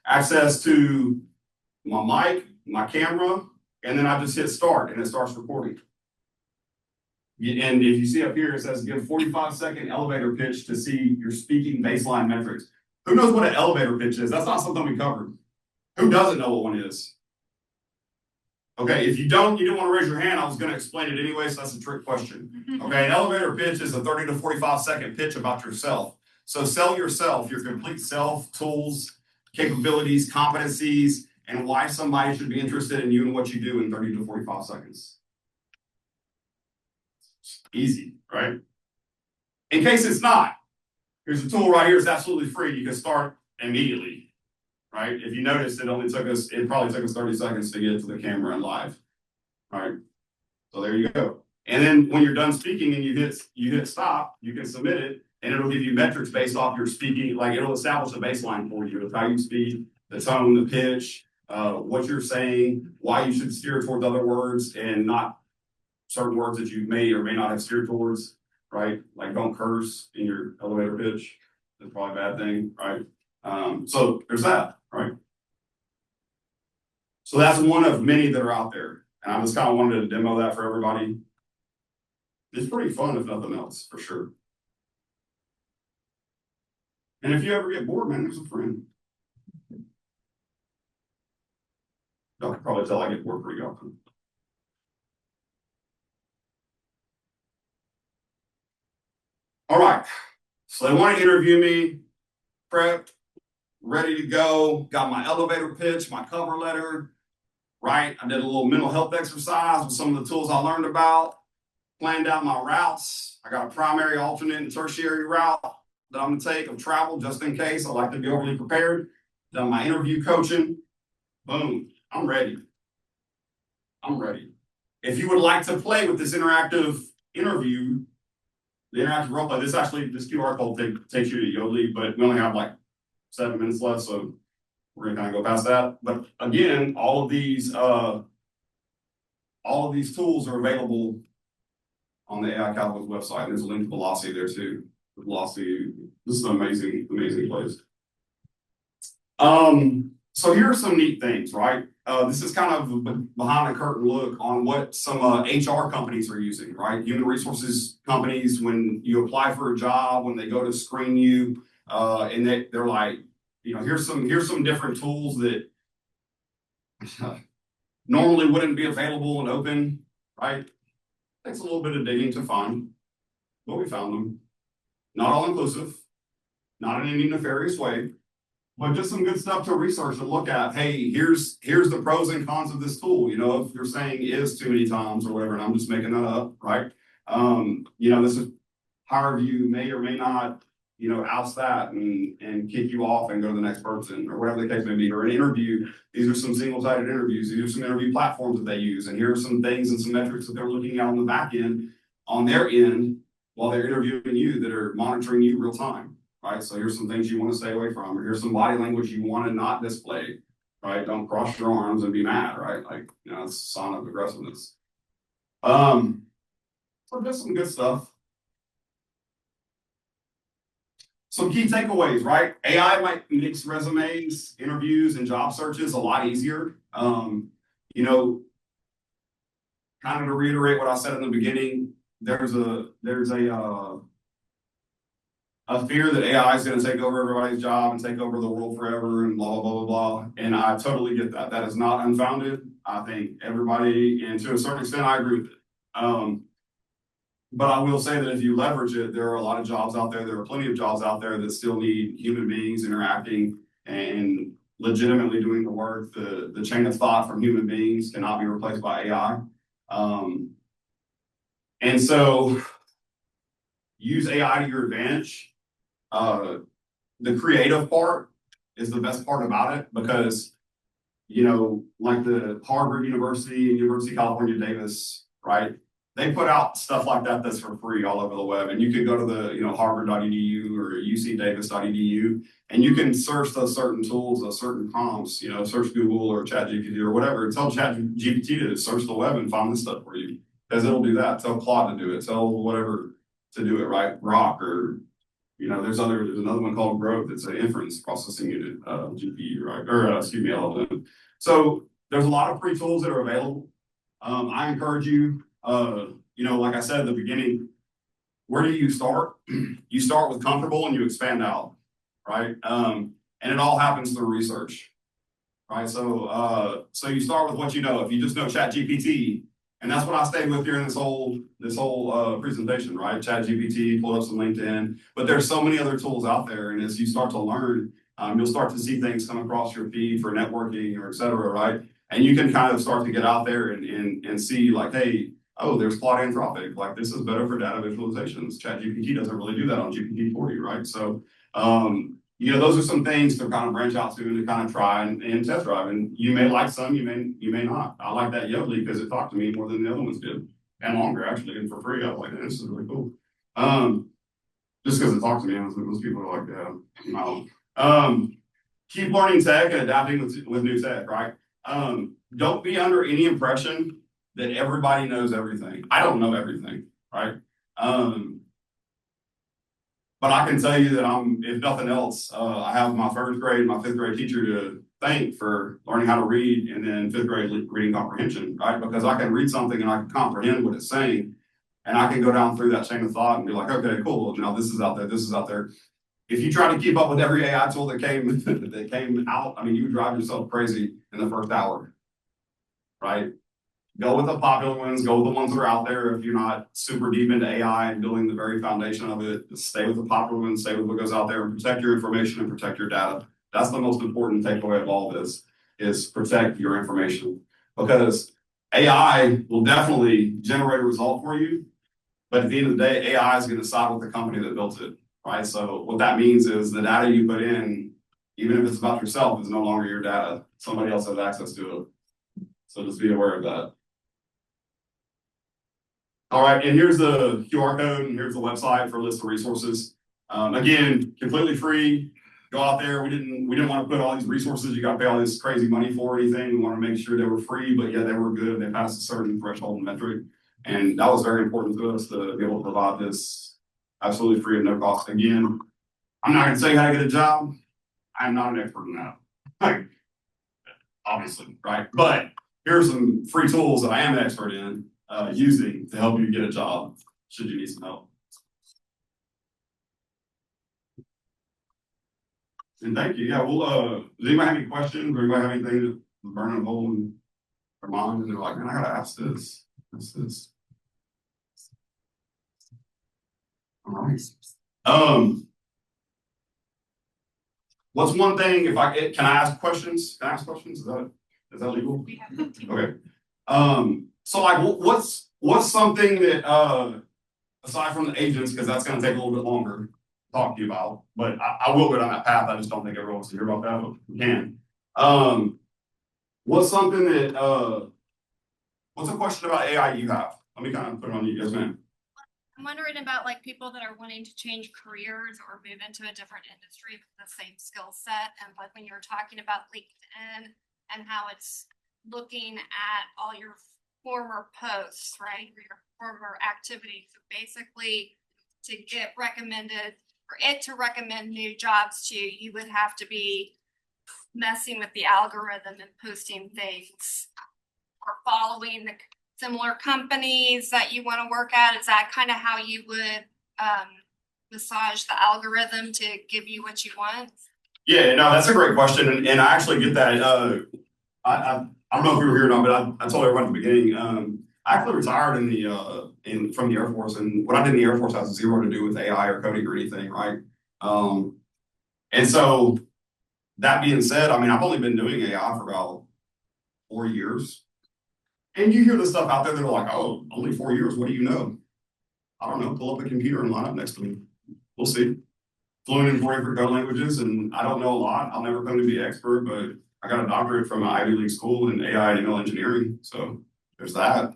access to my mic, my camera, and then I just hit start and it starts recording. And if you see up here, it says give 45-second elevator pitch to see your speaking baseline metrics. Who knows what an elevator pitch is? That's not something we covered. Who doesn't know what one is? Okay, if you don't want to raise your hand, I was going to explain it anyway, so that's a trick question. Okay, an elevator pitch is a 30 to 45-second pitch about yourself. So sell yourself, your complete self, tools, capabilities, competencies, and why somebody should be interested in you and what you do in 30 to 45 seconds. Easy, right? In case it's not, here's a tool right here. It's absolutely free. You can start immediately. Right? If you notice, it probably took us 30 seconds to get to the camera and live. All right. So there you go. And then when you're done speaking and you hit stop, you can submit it and it'll give you metrics based off your speaking. Like it'll establish a baseline for you of how you speak, the tone, the pitch, what you're saying, why you should steer towards other words and not certain words that you may or may not have steered towards, right? Like don't curse in your elevator pitch. That's probably a bad thing, right? So there's that, right? So that's one of many that are out there. And I just kind of wanted to demo that for everybody. It's pretty fun, if nothing else, for sure. And if you ever get bored, man, there's a friend. Y'all can probably tell I get bored pretty often. All right. So they want to interview me, prepped, ready to go, got my elevator pitch, my cover letter, right? I did a little mental health exercise with some of the tools I learned about, planned out my routes. I got a primary, alternate, and tertiary route that I'm gonna take of travel just in case. I like to be overly prepared. Done my interview coaching. Boom, I'm ready. I'm ready. If you would like to play with this interactive interview, the interactive role play, this QR code takes you to Yodlee, but we only have like 7 minutes left, so we're gonna kind of go past that. But again, all of these tools are available on the AI Cowboys website. There's a link to Velocity there too. Velocity, this is an amazing, amazing place. So here are some neat things, right? This is kind of a behind the curtain look on what some HR companies are using, right? Human resources companies, when you apply for a job, when they go to screen you, and they're like, you know, here's some different tools that normally wouldn't be available and open, right? Takes a little bit of digging to find, but we found them. Not all inclusive, not in any nefarious way, but just some good stuff to research and look at. Hey, here's the pros and cons of this tool. You know, if you're saying is too many times or whatever, and I'm just making that up, right? You know, this is however you may or may not, you know, oust that and kick you off and go to the next person or whatever the case may be. Or an interview, these are some single-sided interviews. These are some interview platforms that they use. And here are some things and some metrics that they're looking at on the back end, on their end, while they're interviewing you, that are monitoring you real time, right? So here's some things you want to stay away from, or here's some body language you want to not display, right? Don't cross your arms and be mad, right? Like, you know, it's a sign of aggressiveness. So just some good stuff. Some key takeaways, right? AI makes resumes, interviews, and job searches a lot easier. You know, kind of to reiterate what I said in the beginning, there's a fear that AI is going to take over everybody's job and take over the world forever and blah, blah, blah, blah, blah. And I totally get that. That is not unfounded. I think everybody, and to a certain extent, I agree with it. But I will say that if you leverage it, there are a lot of jobs out there. There are plenty of jobs out there that still need human beings interacting and legitimately doing the work. The chain of thought from human beings cannot be replaced by AI. And so use AI to your advantage. The creative part is the best part about it because, you know, like the Harvard University and University of California, Davis, right? They put out stuff like that that's for free all over the web. And you can go to the, you know, harvard.edu or ucdavis.edu, and you can search those certain tools, those certain prompts, you know, search Google or ChatGPT or whatever. Tell ChatGPT to search the web and find this stuff for you, because it'll do that. Tell Claude to do it. Tell whatever to do it, right? Grok, or, you know, there's another one called Growth. It's an inference processing unit, GPU, right? Or excuse me, LLM. So there's a lot of free tools that are available. I encourage you, you know, like I said at the beginning, where do you start? You start with comfortable and you expand out, right? And it all happens through research, right? So you start with what you know. If you just know ChatGPT, and that's what I stayed with during this whole presentation, right? ChatGPT, pull up some LinkedIn, but there's so many other tools out there. And as you start to learn, you'll start to see things come across your feed for networking or et cetera, right? And you can kind of start to get out there and see like, hey, oh, there's Claude Anthropic. Like, this is better for data visualizations. ChatGPT doesn't really do that on GPT-40, right? So, you know, those are some things to kind of branch out to and to kind of try and test drive. And you may like some, you may not. I like that Yodlee because it talked to me more than the other ones did, and longer actually, and for free. I was like, this is really cool. Just because it talked to me, I was like, those people are like, no. Keep learning tech and adapting with new tech, right? Don't be under any impression that everybody knows everything. I don't know everything, right? But I can tell you that if nothing else, I have my first grade and my fifth grade teacher to thank for learning how to read, and then fifth grade reading comprehension, right? Because I can read something and I can comprehend what it's saying, and I can go down through that chain of thought and be like, okay, cool. Now this is out there. This is out there. If you try to keep up with every AI tool that came out, I mean, you would drive yourself crazy in the first hour, right? Go with the popular ones, go with the ones that are out there. If you're not super deep into AI and building the very foundation of it, stay with the popular ones, stay with what goes out there, and protect your information and protect your data. That's the most important takeaway of all this, is protect your information. because AI will definitely generate a result for you. But at the end of the day, AI is going to side with the company that built it, right? So what that means is the data you put in, even if it's about yourself, is no longer your data. Somebody else has access to it. So just be aware of that. All right, and here's the QR code, and here's the website for a list of resources. Again, completely free. Go out there. We didn't want to put all these resources you got to pay all this crazy money for or anything. We want to make sure they were free, but yeah, they were good. They passed a certain threshold and metric. And that was very important to us to be able to provide this absolutely free at no cost. Again, I'm not going to say how to get a job. I'm not an expert in that. Like, obviously, right? But here's some free tools that I am an expert in using to help you get a job should you need some help. And thank you. Yeah, well, does anybody have any questions or anybody have anything to burn a hole in their mind? And they're like, man, I gotta ask this. Ask this. All right. What's one thing can I ask questions? Can I ask questions? Is that legal? We have Okay. So like what's something that aside from the agents, because that's gonna take a little bit longer to talk to you about, but I will go down that path. I just don't think everyone wants to hear about that, but we can. What's something that what's a question about AI you have? Let me kind of put it on you, yes, ma'am. I'm wondering about like people that are wanting to change careers or move into a different industry with the same skill set. And like when you were talking about LinkedIn and how it's looking at all your former posts, right? Or your former activities. So basically to get recommended or it to recommend new jobs to you, you would have to be messing with the algorithm and posting things or following the similar companies that you want to work at. Is that kind of how you would massage the algorithm to give you what you want? Yeah, no, that's a great question, and I actually get that. I don't know if we were here or not, but I told everyone at the beginning. I actually retired from the Air Force, and what I did in the Air Force has zero to do with AI or coding or anything, right? And so that being said, I mean, I've only been doing AI for about 4 years. And you hear this stuff out there that are like, oh, only 4 years, what do you know? I don't know, pull up a computer and line up next to me. We'll see. Fluent in 4 different code languages, and I don't know a lot. I'll never claim to be an expert, but I got a doctorate from an Ivy League school in AI and ML engineering. So there's that.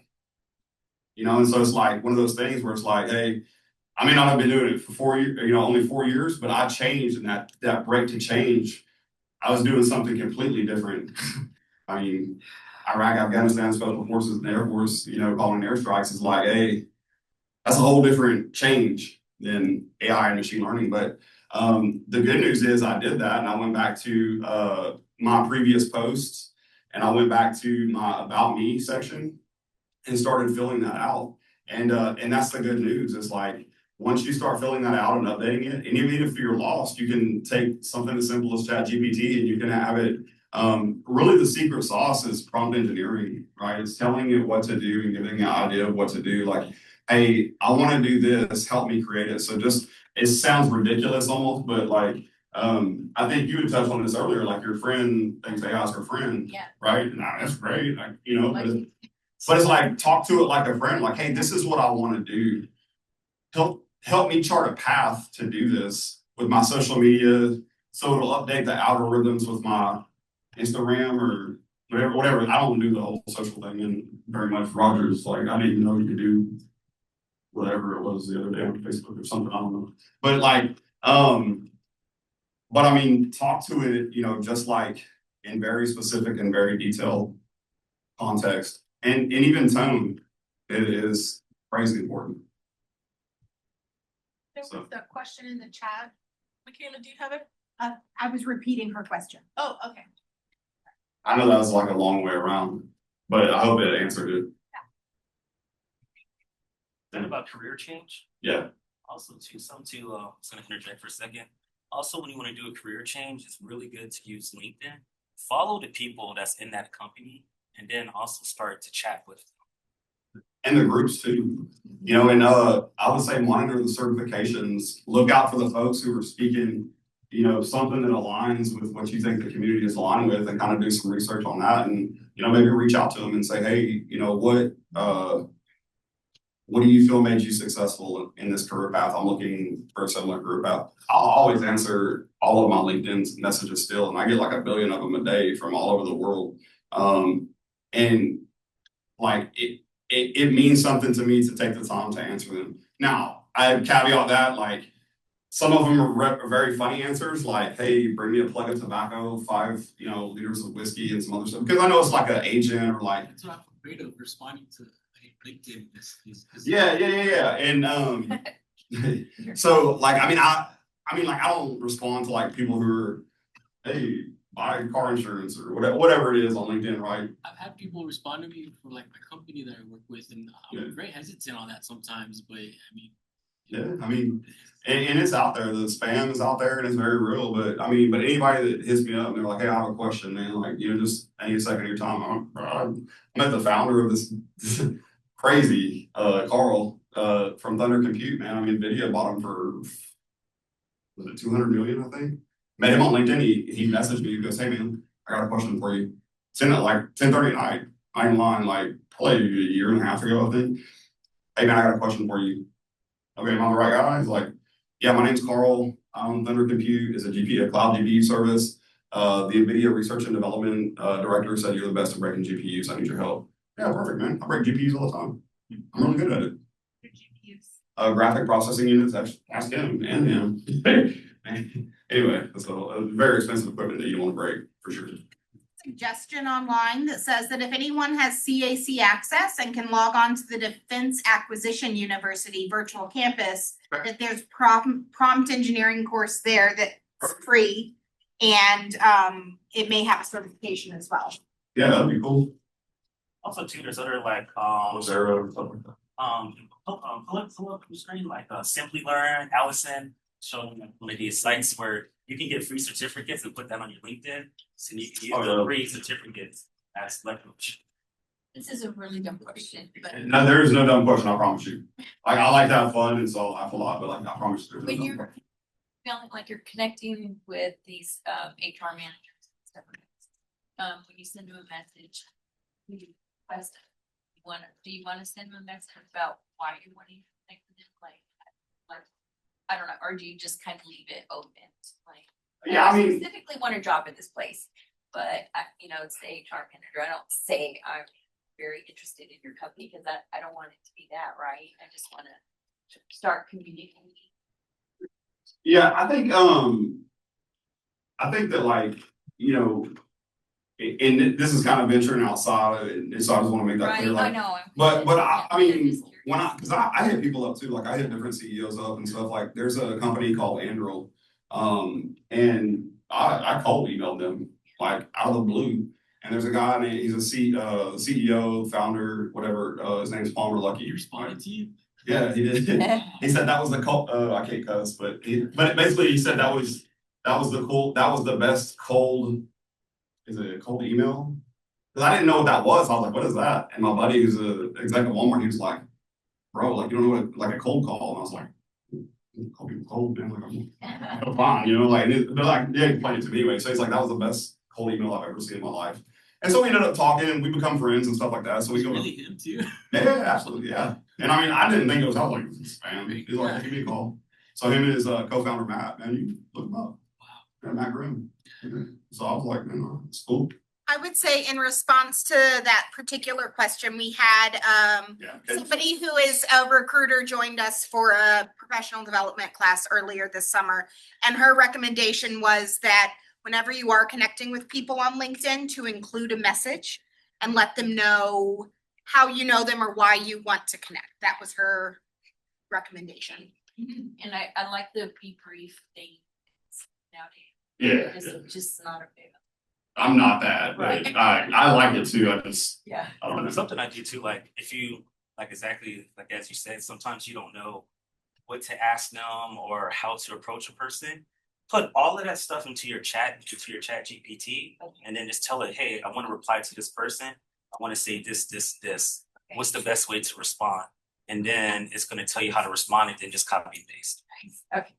You know, and so it's like one of those things where it's like, hey, I may not have been doing it for 4 years, only 4 years, but I changed, and that break to change, I was doing something completely different. I mean, Iraq, Afghanistan, Special Forces, and the Air Force, calling airstrikes is like, hey, that's a whole different change than AI and machine learning. But the good news is I did that, and I went back to my previous posts, and I went back to my About Me section and started filling that out. And that's the good news. It's like, once you start filling that out and updating it, and even if you're lost, you can take something as simple as ChatGPT and you can have it. Really, the secret sauce is prompt engineering, right? It's telling it what to do and giving an idea of what to do. Like, hey, I want to do this, help me create it. So it sounds ridiculous almost, but like, I think you had touched on this earlier, like your friend thinks AI is her friend, Yeah. right? And that's great, but it's like, talk to it like a friend, like, hey, this is what I want to do. Help me chart a path to do this with my social media, so it'll update the algorithms with my Instagram or whatever. I don't do the whole social thing and very much. Roger's like, I didn't even know you could do whatever it was the other day on Facebook or something. I don't know. But like, but I mean, talk to it, just like in very specific and very detailed context and even tone. It is crazy important. There was a question in the chat. Michaela, do you have it? I was repeating her question. Oh, okay. I know that was like a long way around, but I hope it answered it. Then about career change. Yeah. Also, I was going to interject for a second. Also, when you want to do a career change, it's really good to use LinkedIn. Follow the people that's in that company, and then also start to chat with them. And the groups too, and I would say monitor the certifications. Look out for the folks who are speaking, something that aligns with what you think the community is aligned with, and kind of do some research on that, and maybe reach out to them and say, hey, what do you feel made you successful in this career path? I'm looking for a similar career path. I'll always answer all of my LinkedIn messages still, and I get like 1 billion of them a day from all over the world. And like it means something to me to take the time to answer them. Now, I caveat that, like, some of them are very funny answers, like, hey, bring me a plug of tobacco, 5 liters of whiskey, and some other stuff. Because I know it's like an agent or like. That's what I'm afraid of, responding to LinkedIn. Yeah. And so like, I don't respond to like people who are, hey, buy car insurance or whatever it is on LinkedIn, right? I've had people respond to me for like my company that I work with, and I'm very hesitant on that sometimes, but and it's out there. The spam is out there and it's very real. But anybody that hits me up and they're like, hey, I have a question, man, like, just any second of your time. I met the founder of this crazy Carl from Thunder Compute, man. Nvidia bought him for, was it 200 million, I think? Met him on LinkedIn. He messaged me. He goes, hey, man, I got a question for you. Sent it like 10:30 at night. I ain't lying, like probably a year and a half ago, I think. Hey, man, I got a question for you. Okay, am I the right guy? He's like, yeah, my name's Carl. Thunder Compute is a cloud GPU service. The NVIDIA Research and Development Director said you're the best at breaking GPUs. I need your help. Yeah, perfect, man. I break GPUs all the time. I'm really good at it. Graphic processing units, ask him and him. Anyway, that's a very expensive equipment that you want to break, for sure. Suggestion online that says that if anyone has CAC access and can log on to the Defense Acquisition University virtual campus, that there's prompt engineering course there that's free, and it may have a certification as well. Yeah, that'd be cool. Also, too, there's other like Zero or something like that. pull up the screen like Simply Learn, Allison, showing like one of these sites where you can get free certificates and put that on your LinkedIn, so you can use the free certificates as leverage. This is a really dumb question, but No, there is no dumb question, I promise you. Like, I like to have fun, and so I laugh a lot, but like, I promise you. when you're feeling like you're connecting with these HR managers and stuff, when you send them a message, you request do you want to send them a message about why you're wanting to connect with them, like I don't know, or do you just kind of leave it open? Like, yeah, I specifically want a job at this place, but it's the HR manager. I don't say I'm very interested in your company because I don't want it to be that, right? I just want to start communicating. Yeah, I think that, like, and this is kind of venturing outside, and so I just want to make that clear. Like, I know. But because I hit people up too, like I hit different CEOs up and stuff. Like, there's a company called Andrel, and I cold emailed them like out of the blue. And there's a guy named, he's a CEO, founder, whatever. His name's Palmer Lucky. He responded to you? Yeah, he did. He said that was the cold. I can't cuss, but basically he said that was the best cold. Is it a cold email? Because I didn't know what that was. I was like, what is that? And my buddy who's a exec at Walmart, he was like, bro, like, you don't know what, like a cold call. And I was like, call people cold, man. Like, I'm fine, like, they're like, yeah, you played it to me anyway. So he's like, that was the best cold email I've ever seen in my life. And so we ended up talking, and we become friends and stuff like that. So we go. Really him too? Yeah, absolutely, yeah. And I didn't think it was. I was like, spam. He's like, give me a call. So him and his co-founder Matt, man, you look him up. Wow. Yeah, Matt Grimm. So I was like, man, it's cool. I would say in response to that particular question, we had somebody who is a recruiter joined us for a professional development class earlier this summer. And her recommendation was that whenever you are connecting with people on LinkedIn, to include a message and let them know how you know them or why you want to connect. That was her recommendation. And I like the be brief thing nowadays. Yeah. Just not a big. I'm not that, but I like it too. I just yeah. I don't know. Something I do too, like if you like exactly like as you said, sometimes you don't know what to ask them or how to approach a person. Put all of that stuff into your chat GPT, and then just tell it, hey, I want to reply to this person. I want to say this. Okay. What's the best way to respond? And then it's going to tell you how to respond, and then just copy and paste. Okay.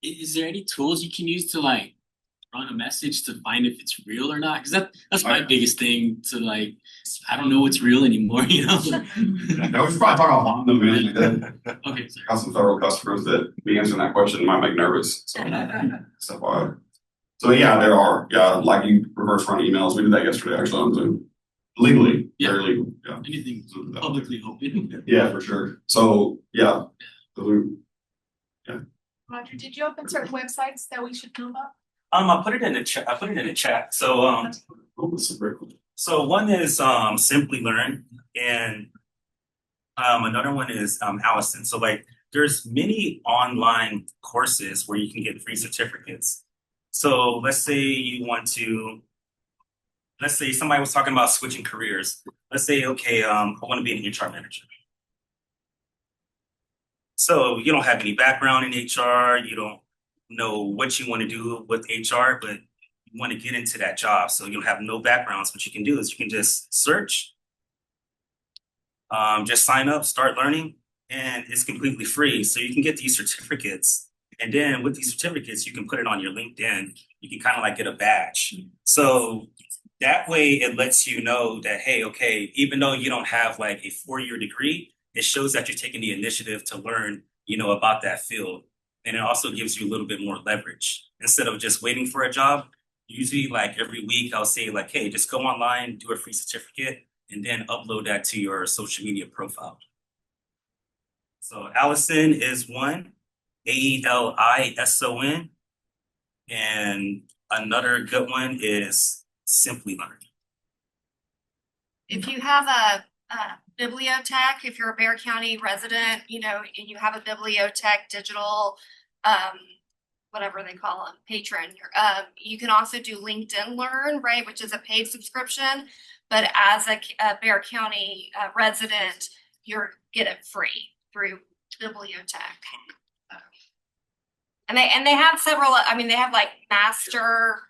Is there any tools you can use to like run a message to find if it's real or not? Because that's my biggest thing to like, I don't know what's real anymore, you know? No, we should probably talk about them, man. Okay, sorry. Got some federal customers that be answering that question might make nervous. So why? So yeah, there are. Yeah, like you reverse run emails. We did that yesterday actually on Zoom. Legally, Yeah. very legal. Yeah. Anything publicly open. Yeah, for sure. So yeah. Roger, did you open certain websites that we should know about? I put it in the chat. So so one is Simply Learn, and another one is Allison. So like there's many online courses where you can get free certificates. So let's say somebody was talking about switching careers. Let's say, okay, I want to be an HR manager. So you don't have any background in HR, you don't know what you want to do with HR, but you want to get into that job. So you don't have no background. So what you can do is you can just search, just sign up, start learning, and it's completely free. So you can get these certificates. And then with these certificates, you can put it on your LinkedIn. You can kind of like get a badge. So that way it lets you know that, hey, okay, even though you don't have like a 4-year degree, it shows that you're taking the initiative to learn, about that field. And it also gives you a little bit more leverage instead of just waiting for a job. Usually like every week I'll say like, hey, just go online, do a free certificate, and then upload that to your social media profile. So Allison is one, AELISON. And another good one is Simply Learn. If you have a bibliotech, if you're a Bear County resident, and you have a bibliotech digital, whatever they call them, patron, you can also do LinkedIn Learn, right, which is a paid subscription. But as a Bear County resident, you get it free through bibliotech. And they have several. I mean, they have like master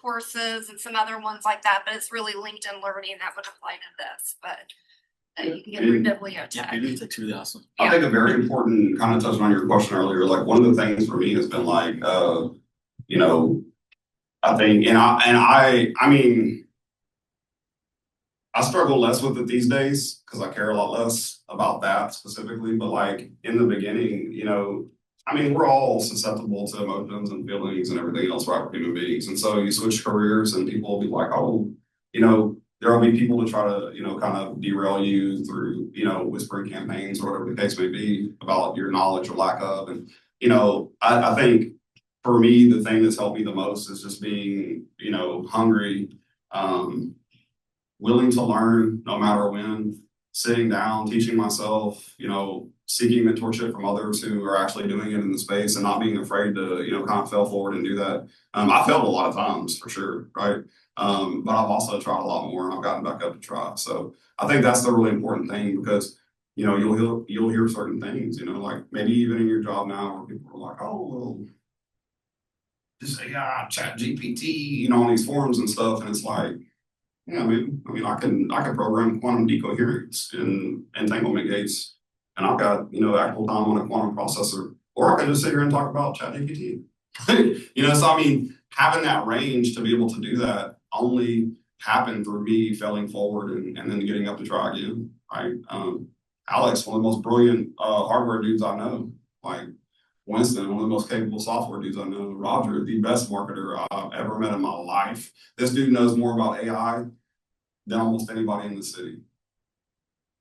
courses and some other ones like that. But it's really LinkedIn Learning that would apply to this. But you can get it through bibliotech. Yeah, bibliotech's really awesome. I think a very important, kind of touching on your question earlier, like one of the things for me has been like, I think, I mean, I struggle less with it these days because I care a lot less about that specifically. But like in the beginning, I mean, we're all susceptible to emotions and feelings and everything else, right? We're human beings. And so you switch careers and people will be like, oh, there will be people to try to, kind of derail you through, whispering campaigns or whatever the case may be about your knowledge or lack of. And, I think for me, the thing that's helped me the most is just being, hungry, willing to learn no matter when, sitting down, teaching myself, seeking mentorship from others who are actually doing it in the space and not being afraid to, kind of fail forward and do that. I failed a lot of times for sure, right? But I've also tried a lot more and I've gotten back up to try. So I think that's the really important thing because, you'll hear certain things, like maybe even in your job now where people are like, oh, well, just say, chat GPT, on these forums and stuff. And it's like, yeah, I mean, I can program quantum decoherence and entanglement gates. And I've got, actual time on a quantum processor, or I can just sit here and talk about ChatGPT. So I mean, having that range to be able to do that only happened through me failing forward and then getting up to try again, right? Alex, one of the most brilliant hardware dudes I know, like Winston, one of the most capable software dudes I know, Roger, the best marketer I've ever met in my life. This dude knows more about AI than almost anybody in the city.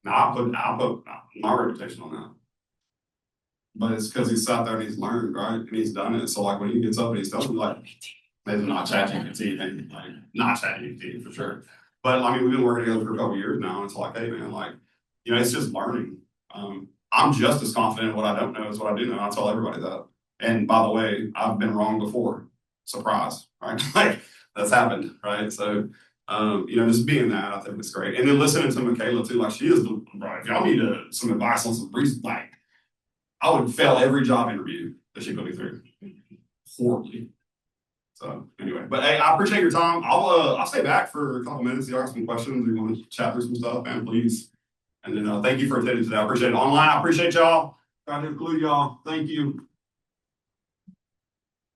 Now I put my reputation on that. But it's because he's sat there and he's learned, right? And he's done it. So like when he gets up and he's telling me like, maybe not ChatGPT, maybe like not ChatGPT for sure. But I mean, we've been working together for a couple of years now. And it's like, hey man, like, it's just learning. I'm just as confident in what I don't know as what I do know. I tell everybody that. And by the way, I've been wrong before. Surprise, right? Like that's happened, right? So just being that, I think it's great. And then listening to Michaela too, like she is the right. If y'all need some advice on some reasons, like I would fail every job interview that she put me through horribly. So anyway, but hey, I appreciate your time. I'll stay back for a couple minutes. If you have some questions, or you want to chat through some stuff, man, please. And then thank you for attending today. I appreciate it. Online, I appreciate y'all. Trying to include y'all. Thank you.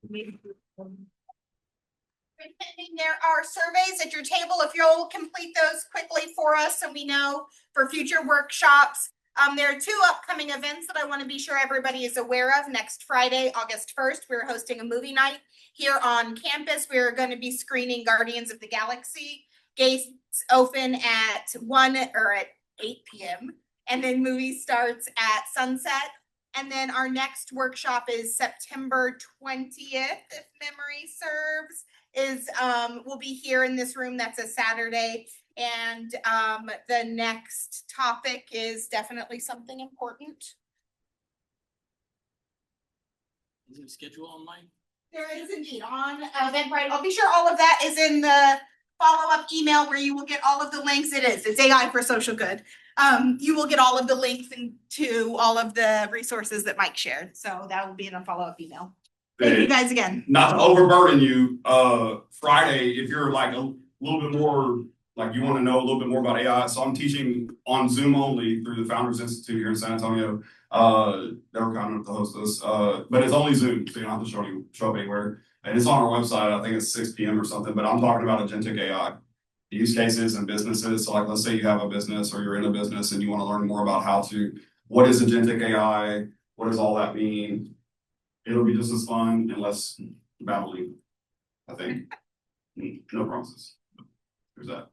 There are surveys at your table. If you'll complete those quickly for us so we know for future workshops. There are two upcoming events that I want to be sure everybody is aware of. Next Friday, August 1st, we're hosting a movie night here on campus. We're going to be screening Guardians of the Galaxy. Gates open at 1 or at 8 p.m. and then movie starts at sunset. And then our next workshop is September 20th, if memory serves, we'll be here in this room. That's a Saturday. And the next topic is definitely something important. Is it scheduled online? There is indeed on Eventbrite. I'll be sure all of that is in the follow-up email where you will get all of the links. It's AI for social good. You will get all of the links to all of the resources that Mike shared. So that will be in a follow-up email. Thank you guys again. Not to overburden you, Friday, if you're like a little bit more, like you want to know a little bit more about AI, so I'm teaching on Zoom only through the Founders Institute here in San Antonio. They were kind enough to host this, but it's only Zoom, so you don't have to show up anywhere. And it's on our website. I think it's 6 p.m. or something, but I'm talking about agentic AI use cases and businesses. So like, let's say you have a business or you're in a business and you want to learn more about what is agentic AI? What does all that mean? It'll be just as fun and less babbling, I think. No promises. There's that.